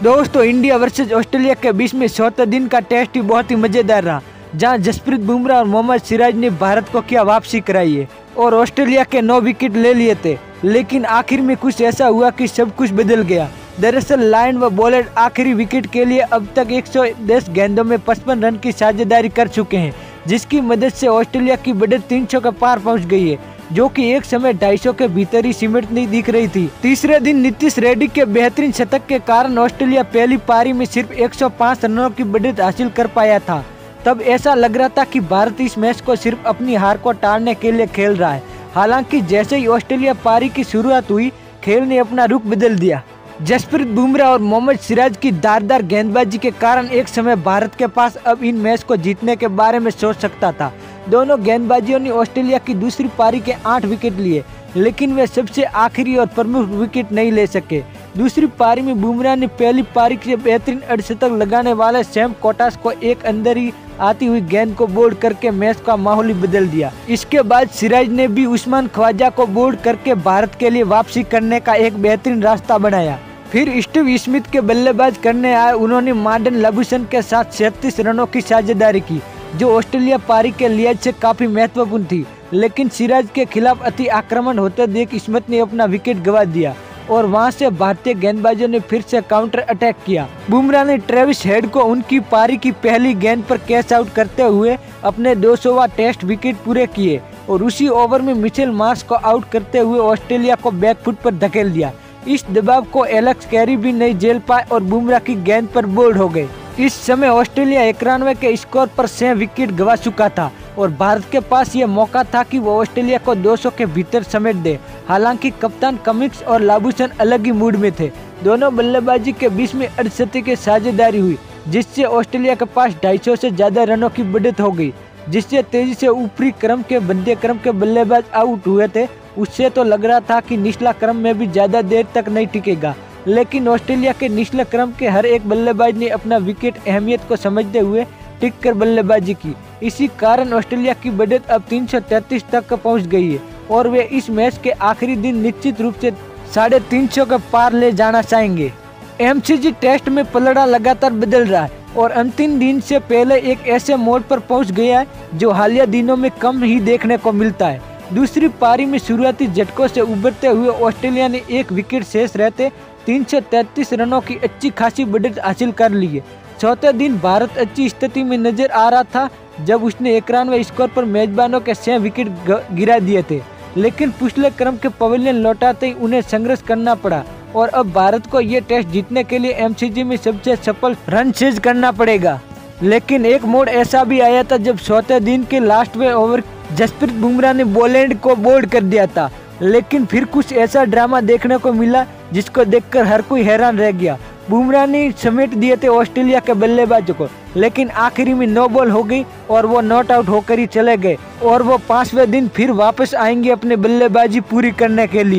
दोस्तों, India versus Australia के बीच में चौथे दिन का टेस्ट ही बहुत ही मजेदार रहा, जहां जसप्रीत बुमराह और मोहम्मद सिराज ने भारत को क्या वापसी कराई है और ऑस्ट्रेलिया के 9 विकेट ले लिए थे। लेकिन आखिर में कुछ ऐसा हुआ कि सब कुछ बदल गया। दरअसल लायन व बॉलर आखिरी विकेट के लिए अब तक 110 गेंदों में 55 रन की साझेदारी कर चुके हैं, जिसकी मदद से ऑस्ट्रेलिया की बढ़त 300 के पार पहुंच गई है, जो कि एक समय 250 के भीतर ही सिमट नहीं दिख रही थी। तीसरे दिन नीतीश रेड्डी के बेहतरीन शतक के कारण ऑस्ट्रेलिया पहली पारी में सिर्फ 105 रनों की बढ़त हासिल कर पाया था। तब ऐसा लग रहा था कि भारत इस मैच को सिर्फ अपनी हार को टालने के लिए खेल रहा है। हालांकि जैसे ही ऑस्ट्रेलिया पारी की शुरुआत हुई, खेल ने अपना रुख बदल दिया। जसप्रीत बुमराह और मोहम्मद सिराज की धारदार गेंदबाजी के कारण एक समय भारत के पास अब इन मैच को जीतने के बारे में सोच सकता था। दोनों गेंदबाजियों ने ऑस्ट्रेलिया की दूसरी पारी के 8 विकेट लिए, लेकिन वे सबसे आखिरी और प्रमुख विकेट नहीं ले सके। दूसरी पारी में बुमराह ने पहली पारी से बेहतरीन अर्धशतक लगाने वाले सैम कोटास को एक अंदर ही आती हुई गेंद को बोल्ड करके मैच का माहौल ही बदल दिया। इसके बाद सिराज ने भी उस्मान ख्वाजा को बोल्ड करके भारत के लिए वापसी करने का एक बेहतरीन रास्ता बनाया। फिर स्टीव स्मिथ के बल्लेबाज करने आए, उन्होंने मार्डन लाबुशन के साथ 37 रनों की साझेदारी की, जो ऑस्ट्रेलिया पारी के लिहाज से काफी महत्वपूर्ण थी। लेकिन सिराज के खिलाफ अति आक्रमण होते देख स्मिथ ने अपना विकेट गंवा दिया और वहां से भारतीय गेंदबाजों ने फिर से काउंटर अटैक किया। बुमराह ने ट्रेविस हेड को उनकी पारी की पहली गेंद पर कैच आउट करते हुए अपने 200वां टेस्ट विकेट पूरे किए और उसी ओवर में मिचेल मार्श को आउट करते हुए ऑस्ट्रेलिया को बैकफुट पर धकेल दिया। इस दबाव को एलेक्स कैरी भी नहीं झेल पाए और बुमराह की गेंद पर बोल्ड हो गए। इस समय ऑस्ट्रेलिया 91 के स्कोर पर 6 विकेट गंवा चुका था और भारत के पास यह मौका था कि वो ऑस्ट्रेलिया को 200 के भीतर समेट दे। हालांकि कप्तान कमिंस और लाबुशन अलग ही मूड में थे। दोनों बल्लेबाजी के बीच में अर्धशतक की साझेदारी हुई, जिससे ऑस्ट्रेलिया के पास 250 से ज्यादा रनों की बढ़त हो गई, जिससे तेजी से ऊपरी क्रम के मध्य क्रम के बल्लेबाज आउट हुए थे। उससे तो लग रहा था कि निचला क्रम में भी ज्यादा देर तक नहीं टिकेगा, लेकिन ऑस्ट्रेलिया के निचले क्रम के हर एक बल्लेबाज ने अपना विकेट अहमियत को समझते हुए टिक कर बल्लेबाजी की। इसी कारण ऑस्ट्रेलिया की बढ़त अब 333 तक पहुंच गई है और वे इस मैच के आखिरी दिन निश्चित रूप से 350 के पार ले जाना चाहेंगे। एमसीजी टेस्ट में पलड़ा लगातार बदल रहा है और अंतिम दिन से पहले एक ऐसे मोड़ पर पहुंच गया है जो हालिया दिनों में कम ही देखने को मिलता है। दूसरी पारी में शुरुआती झटकों से उभरते हुए ऑस्ट्रेलिया ने 1 विकेट शेष रहते 333 रनों की अच्छी खासी बढ़त हासिल कर ली है। चौथे दिन भारत अच्छी स्थिति में नजर आ रहा था जब उसने 91 स्कोर पर मेजबानों के 6 विकेट गिरा दिए थे, लेकिन पिछले क्रम के पवेलियन लौटाते ही उन्हें संघर्ष करना पड़ा और अब भारत को ये टेस्ट जीतने के लिए एमसीजी में सबसे सफल रन चेज करना पड़ेगा। लेकिन एक मोड़ ऐसा भी आया था जब चौथे दिन के लास्ट में ओवर जसप्रीत बुमराह ने बॉलैंड को बोल्ड कर दिया था, लेकिन फिर कुछ ऐसा ड्रामा देखने को मिला जिसको देखकर हर कोई हैरान रह गया। बुमराह ने समेट दिए थे ऑस्ट्रेलिया के बल्लेबाजों को, लेकिन आखिरी में 9 बॉल हो गई और वो नॉट आउट होकर ही चले गए और वो 5वें दिन फिर वापस आएंगे अपने बल्लेबाजी पूरी करने के लिए।